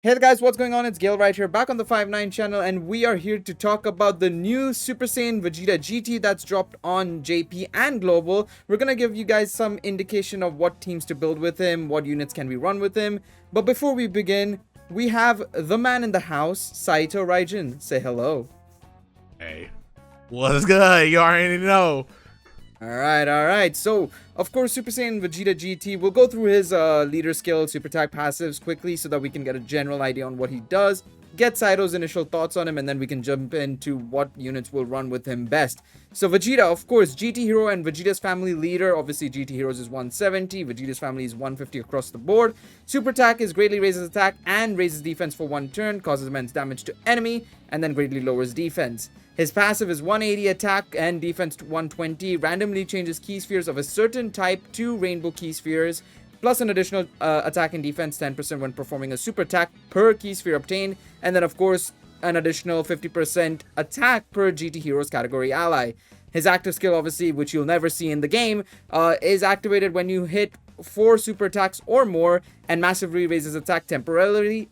Hey guys, what's going on? It's Gale right here, back on the 5-9 channel, and we are here to talk about the new Super Saiyan Vegeta GT that's dropped on JP and Global. We're gonna give you guys some indication of what teams to build with him, what units can be run with him. But before we begin, we have the man in the house, Saito Raijin. Say hello. Hey, what's good? You already know. Alright. So, of course, Super Saiyan Vegeta GT, we'll go through his leader skill, super attack passives quickly so that we can get a general idea on what he does, get Saito's initial thoughts on him, and then we can jump into what units will run with him best. So, Vegeta, of course, GT Hero and Vegeta's family leader. Obviously, GT Heroes is 170, Vegeta's family is 150 across the board. Super attack is greatly raises attack and raises defense for one turn, causes immense damage to enemy, and then greatly lowers defense. His passive is 180 attack and defense to 120, randomly changes key spheres of a certain type to rainbow key spheres, plus an additional attack and defense 10% when performing a super attack per key sphere obtained, and then of course an additional 50% attack per GT Heroes category ally. His active skill, obviously, which you'll never see in the game, is activated when you hit 4 super attacks or more and massively raises attack temporarily,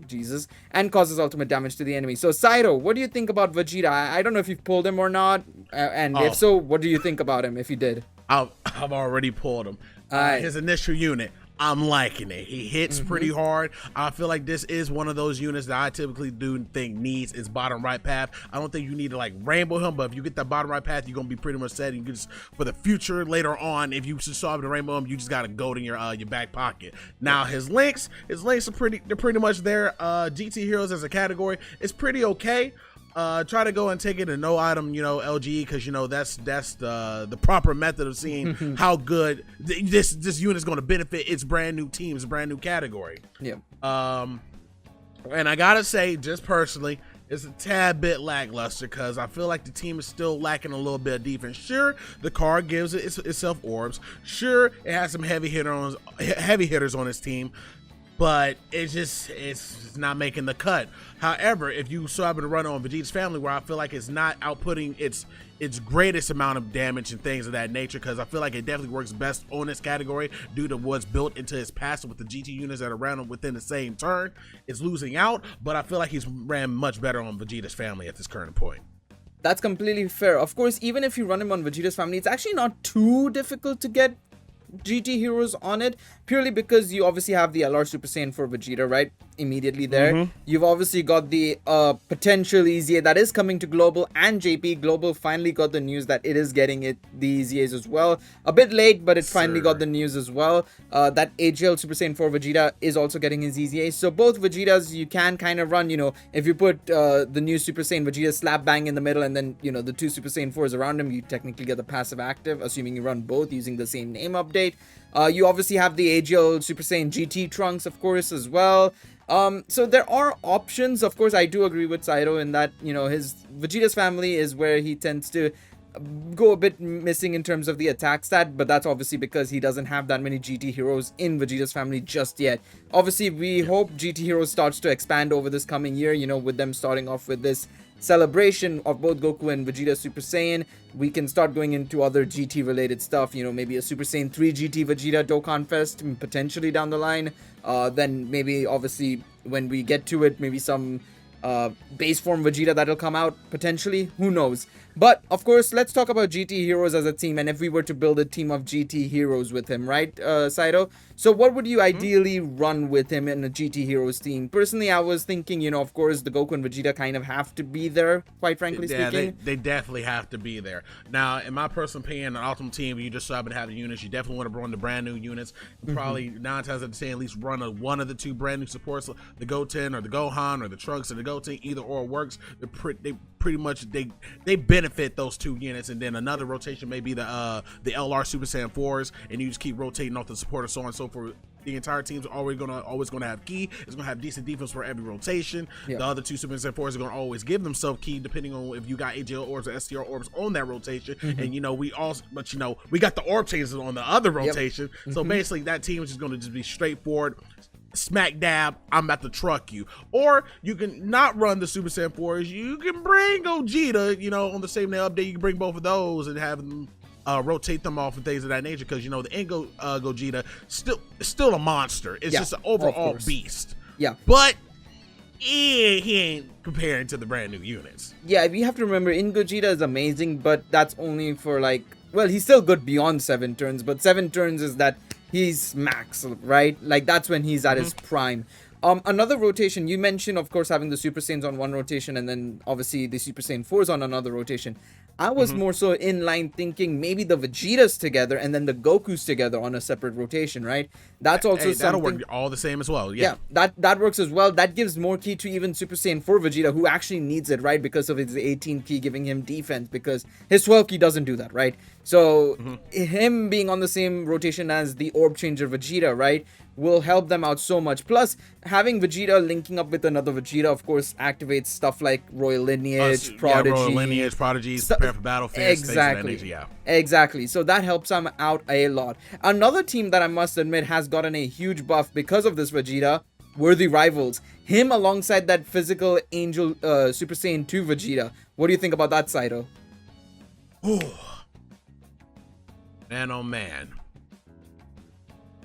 Jesus, and causes ultimate damage to the enemy. So, Saito, what do you think about Vegeta? I don't know if you've pulled him or not, and if so, what do you think about him if you did? I've already pulled him. His initial unit, I'm liking it. He hits pretty hard. I feel like this is one of those units that I typically do think needs its bottom right path. I don't think you need to like rainbow him, but if you get that bottom right path, you're gonna be pretty much set. You can just, for the future later on, if you solve the rainbow him, you just gotta go to your back pocket. Now his links are pretty much there. GT Heroes as a category is pretty okay. Try to go and take it a no item, LGE, because that's the proper method of seeing how good this unit is going to benefit its brand new teams, brand new category. Yeah. And I gotta say, just personally, it's a tad bit lackluster because I feel like the team is still lacking a little bit of defense. Sure, the card gives itself orbs. Sure, it has some heavy hitters on its team, but it's not making the cut. However, if you so happen to run on Vegeta's family, where I feel like it's not outputting its greatest amount of damage and things of that nature, because I feel like it definitely works best on this category due to what's built into his passive with the GT units that are around him within the same turn. It's losing out, but I feel like he's ran much better on Vegeta's family at this current point. That's completely fair. Of course, even if you run him on Vegeta's family, it's actually not too difficult to get GT Heroes on it, purely because you obviously have the LR Super Saiyan for Vegeta right immediately there. You've obviously got the potential EZA that is coming to Global and JP. Global finally got the news that it is getting the EZAs as well. A bit late, but it finally got the news as well. That AGL Super Saiyan 4 Vegeta is also getting his EZA. So both Vegetas you can kind of run, if you put the new Super Saiyan Vegeta slap bang in the middle and then, the 2 Super Saiyan 4s around him, you technically get the passive active, assuming you run both using the same name update. You obviously have the AGL Super Saiyan GT Trunks, of course, as well. So there are options. Of course, I do agree with Saito in that, his Vegeta's family is where he tends to go a bit missing in terms of the attack stat, but that's obviously because he doesn't have that many GT Heroes in Vegeta's family just yet. Obviously, we hope GT Heroes starts to expand over this coming year, with them starting off with this celebration of both Goku and Vegeta Super Saiyan. We can start going into other GT related stuff, maybe a Super Saiyan 3 GT Vegeta Dokkan Fest potentially down the line. Then maybe obviously when we get to it, maybe some base form Vegeta that'll come out potentially, who knows. But of course, let's talk about GT Heroes as a team, and if we were to build a team of GT Heroes with him, right, Saito? So what would you ideally run with him in a GT Heroes team? Personally, I was thinking, of course, the Goku and Vegeta kind of have to be there, quite frankly speaking. They definitely have to be there. Now, in my personal opinion, an ultimate team, you just so happen to have the units, you definitely want to run the brand new units. Probably 9 times out of 10, at least run one of the 2 brand new supports, the Goten or the Gohan or the Trunks or the Goten. Either or works. They pretty much they benefit those 2 units, and then another rotation may be the LR Super Saiyan 4s, and you just keep rotating off the supporters, so on and so forth. The entire team's always gonna have key. It's gonna have decent defense for every rotation. The other 2 Super Saiyan 4s are gonna always give themselves key, depending on if you got AGL orbs or STR orbs on that rotation. And we got the orb changes on the other rotation. So basically, that team is just gonna be straightforward. Smack dab, I'm about to truck you. Or you can not run the Super Saiyan 4s. You can bring Gogeta, on the same day update. You can bring both of those and have them rotate them off and things of that nature, because the Gogeta still a monster. It's just an overall beast. Yeah. But he ain't comparing to the brand new units. Yeah, we have to remember, In Gogeta is amazing, but that's only for like, well, he's still good beyond 7 turns, but 7 turns is that he's max, right? Like, that's when he's at his prime. Another rotation, you mentioned, of course, having the Super Saiyans on one rotation, and then obviously the Super Saiyan 4s on another rotation. I was more so in line thinking maybe the Vegetas together and then the Gokus together on a separate rotation, right? That's also that'll something. work all the same as well. Yeah, that works as well. That gives more ki to even Super Saiyan 4 Vegeta, who actually needs it, right? Because of his 18 ki giving him defense, because his 12 ki doesn't do that, right? So him being on the same rotation as the Orb Changer Vegeta, right, will help them out so much. Plus, having Vegeta linking up with another Vegeta, of course, activates stuff like Royal Lineage, Prodigy. Royal Lineage, Prodigies, prepare for battle, fans, exactly. things of that nature, Exactly. So that helps them out a lot. Another team that I must admit has gotten a huge buff because of this Vegeta, Worthy Rivals. Him alongside that physical Angel Super Saiyan 2 Vegeta. What do you think about that, Saito? Man, oh man.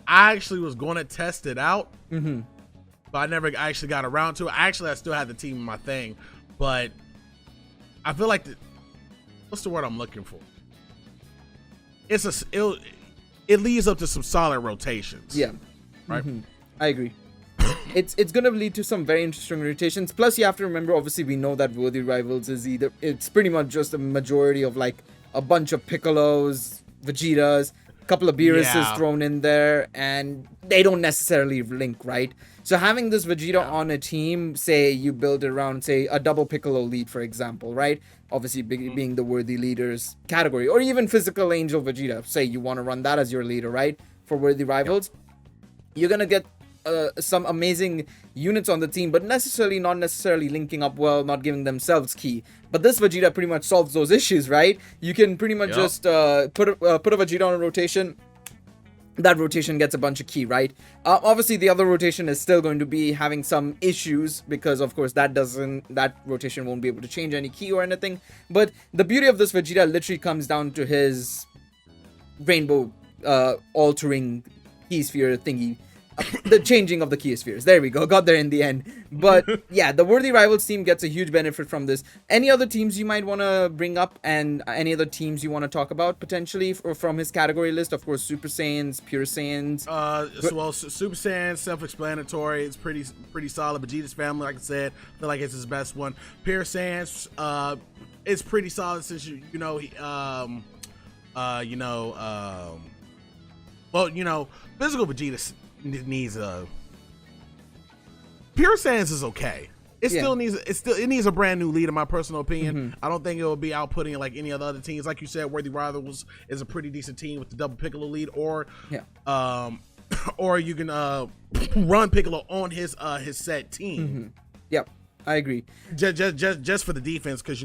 I actually was going to test it out, but I never actually got around to it. Actually, I still had the team in my thing, but I feel like what's the word I'm looking for? It leads up to some solid rotations. Yeah, right. I agree. It's gonna lead to some very interesting rotations. Plus, you have to remember, obviously, we know that Worthy Rivals is it's pretty much just a majority of like a bunch of Piccolos, Vegetas, couple of Beerus's thrown in there, and they don't necessarily link, right? So having this Vegeta on a team, say you build it around, say, a double Piccolo lead, for example, right? Obviously being the Worthy Leaders category, or even Physical Angel Vegeta, say you want to run that as your leader, right? For Worthy Rivals, you're gonna get some amazing units on the team, but not necessarily linking up well, not giving themselves key. But this Vegeta pretty much solves those issues, right? You can pretty much just put a Vegeta on a rotation. That rotation gets a bunch of key, right? Obviously, the other rotation is still going to be having some issues because, of course, that rotation won't be able to change any key or anything. But the beauty of this Vegeta literally comes down to his rainbow altering key sphere thingy. The changing of the key spheres. There we go. Got there in the end. But yeah, the Worthy Rivals team gets a huge benefit from this. Any other teams you might want to bring up, and any other teams you want to talk about potentially from his category list? Of course, Super Saiyans, Pure Saiyans. Super Saiyans, self-explanatory. It's pretty solid. Vegeta's family, like I said, I feel like it's his best one. Pure Saiyans, it's pretty solid since physical Vegeta needs Pure Saiyans is okay. It needs a brand new lead, in my personal opinion. I don't think it will be outputting like any of the other teams. Like you said, Worthy Rivals is a pretty decent team with the double Piccolo lead, or you can run Piccolo on his set team. Yep, I agree. Just for the defense, because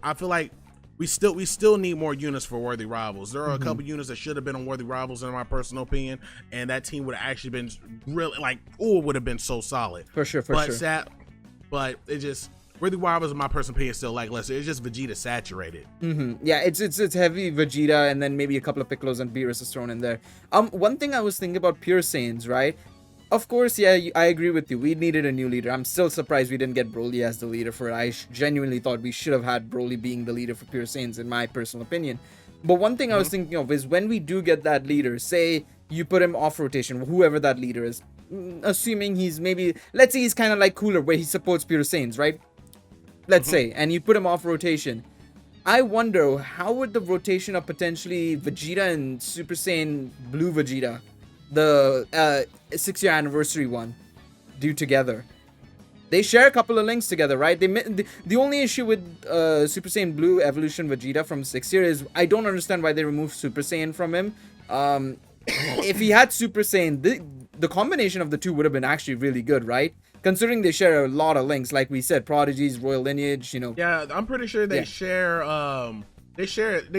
I feel like we still need more units for Worthy Rivals. There are a couple units that should have been on Worthy Rivals, in my personal opinion, and that team would have actually been really it would have been so solid. For sure. But it just Worthy Rivals, in my personal opinion, is still lesser. It's just Vegeta saturated. Yeah, it's heavy Vegeta, and then maybe a couple of Piccolos and Beerus is thrown in there. One thing I was thinking about Pure Saiyans, right? Of course, yeah, I agree with you. We needed a new leader. I'm still surprised we didn't get Broly as the leader for it. I genuinely thought we should have had Broly being the leader for Pure Saiyans, in my personal opinion. But one thing I was thinking of is when we do get that leader, say you put him off rotation, whoever that leader is, assuming let's say he's kind of like Cooler, where he supports Pure Saiyans, right? Let's say, and you put him off rotation. I wonder, how would the rotation of potentially Vegeta and Super Saiyan Blue Vegeta, the 6-year anniversary one, do together? They share a couple of links together, right? The only issue with Super Saiyan Blue Evolution Vegeta from 6 year is I don't understand why they removed Super Saiyan from him. If he had Super Saiyan, the combination of the two would have been actually really good, right? Considering they share a lot of links, like we said, Prodigies, Royal Lineage, Yeah, I'm pretty sure they share. They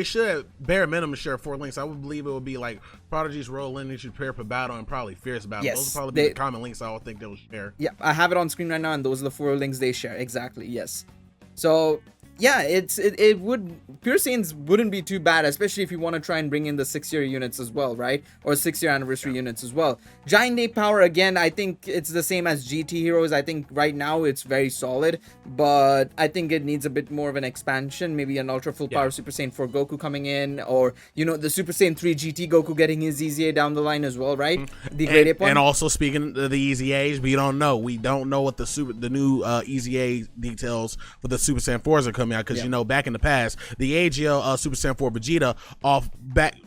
should bare minimum share 4 links. I would believe it would be like Prodigies, Royal Lineage, Prepare for Battle, and probably Fierce Battle. Yes, those would probably be the common links I would think they'll share. Yeah, I have it on screen right now, and those are the 4 links they share. Exactly, yes. So yeah, it would, pure saiyans wouldn't be too bad, especially if you want to try and bring in the 6-year units as well, right? Or 6-year anniversary units as well. Giant ape power, again, I think it's the same as GT heroes. I think right now it's very solid, but I think it needs a bit more of an expansion, maybe an ultra full power Super Saiyan 4 Goku coming in, or the Super Saiyan 3 GT Goku getting his EZA down the line as well, right? The great ape one. And also, speaking of the EZAs, we don't know what the new EZA details for the Super Saiyan 4s are coming out, because back in the past, the AGL Super Saiyan 4 Vegeta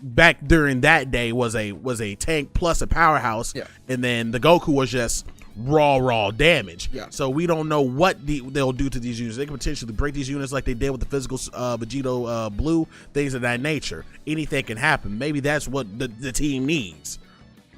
back during that day was a tank plus a powerhouse, and then the Goku was just raw damage. So we don't know what they'll do to these units. They could potentially break these units like they did with the physical Vegeta Blue, things of that nature. Anything can happen. Maybe that's what the team needs.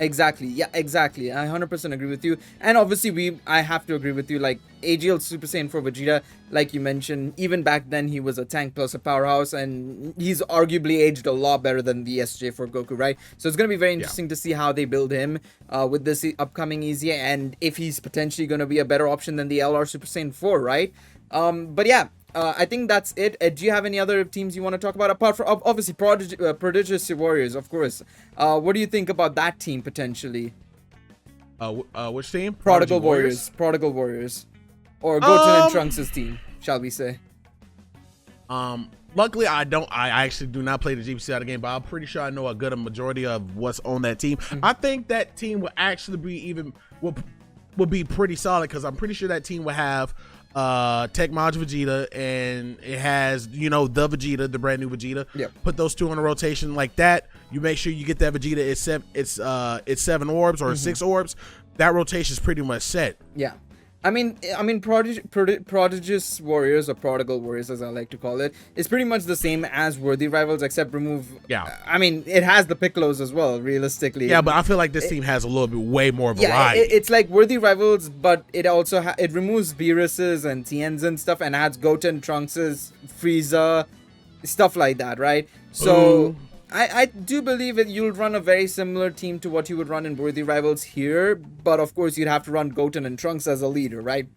Exactly. Yeah, exactly. I 100% agree with you. And obviously, I have to agree with you. Like, AGL Super Saiyan 4 Vegeta, like you mentioned, even back then, he was a tank plus a powerhouse, and he's arguably aged a lot better than the SSJ4 Goku, right? So it's going to be very interesting to see how they build him with this upcoming EZA, and if he's potentially going to be a better option than the LR Super Saiyan 4, right? But yeah. I think that's it. Do you have any other teams you want to talk about apart from obviously Prodigious Warriors, of course? What do you think about that team potentially? Which team? Prodigal Warriors, or Goten and Trunks' team, shall we say? Luckily, I actually do not play the GBC out of game, but I'm pretty sure I know a good majority of what's on that team. I think that team will actually be would be pretty solid, because I'm pretty sure that team will have Tech Mod Vegeta, and it has the Vegeta, the brand new Vegeta. Put those two on a rotation like that. You make sure you get that Vegeta. It's 7 orbs or 6 orbs. That rotation is pretty much set. I mean, Prodigious Warriors, or Prodigal Warriors as I like to call it, is pretty much the same as Worthy Rivals, except remove. I mean, it has the Piccolos as well, realistically. But I feel like this team has a little bit way more variety. It's like Worthy Rivals, but it also it removes Beerus's and Tien's and stuff, and adds Goten, Trunks's, Frieza, stuff like that, right? So. I do believe that you'll run a very similar team to what you would run in Worthy Rivals here, but of course you'd have to run Goten and Trunks as a leader, right?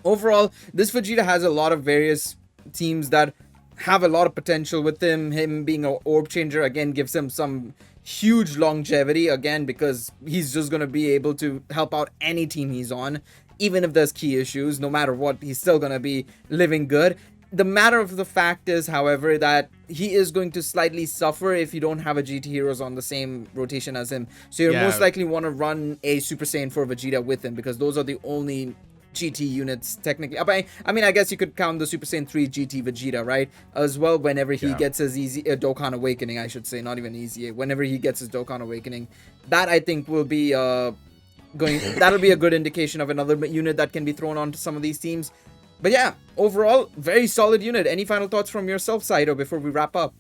Overall, this Vegeta has a lot of various teams that have a lot of potential with him. Him being an orb changer, again, gives him some huge longevity, again, because he's just going to be able to help out any team he's on. Even if there's key issues, no matter what, he's still going to be living good. The matter of the fact is, however, that he is going to slightly suffer if you don't have a GT Heroes on the same rotation as him. So you'll most likely want to run a Super Saiyan 4 Vegeta with him, because those are the only GT units technically. I mean, I guess you could count the Super Saiyan 3 GT Vegeta, right? As well, whenever he gets his Dokkan Awakening, I should say, not even EZA. Whenever he gets his Dokkan Awakening, that I think will be that'll be a good indication of another unit that can be thrown onto some of these teams. But yeah, overall, very solid unit. Any final thoughts from yourself, Saito, before we wrap up?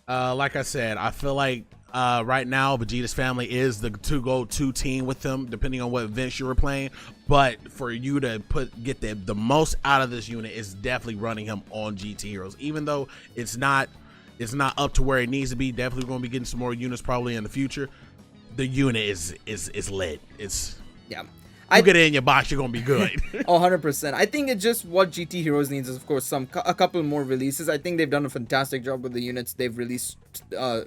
Like I said, I feel like right now Vegeta's family is the go-to team with them, depending on what events you were playing. But for you to get the most out of this unit is definitely running him on GT Heroes. Even though it's not up to where it needs to be, definitely going to be getting some more units probably in the future. The unit is lit. You get it in your box, you're gonna be good. 100%. I think it's just what GT Heroes needs is, of course, a couple more releases. I think they've done a fantastic job with the units they've released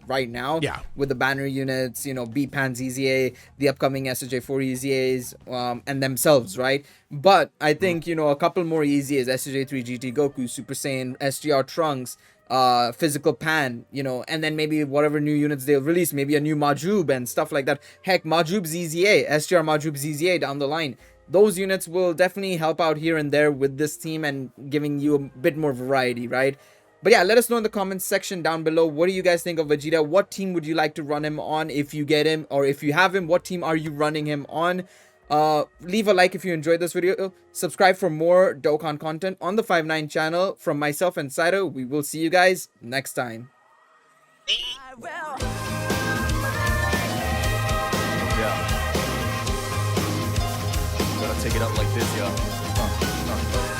right now. With the banner units, B-Pan's EZA, the upcoming SSJ4 EZAs, and themselves, right? But I think, a couple more EZAs, SSJ3 GT Goku, Super Saiyan, SGR Trunks, physical Pan, and then maybe whatever new units they'll release, maybe a new Majub and stuff like that. Heck, Majub's EZA, SGR Majub's EZA down the line. Those units will definitely help out here and there with this team and giving you a bit more variety, right? But yeah, let us know in the comments section down below. What do you guys think of Vegeta? What team would you like to run him on if you get him? Or if you have him, what team are you running him on? Leave a like if you enjoyed this video. Subscribe for more Dokkan content on the 5-9 channel. From myself and Saito, we will see you guys next time. Gotta take it up like this, yo.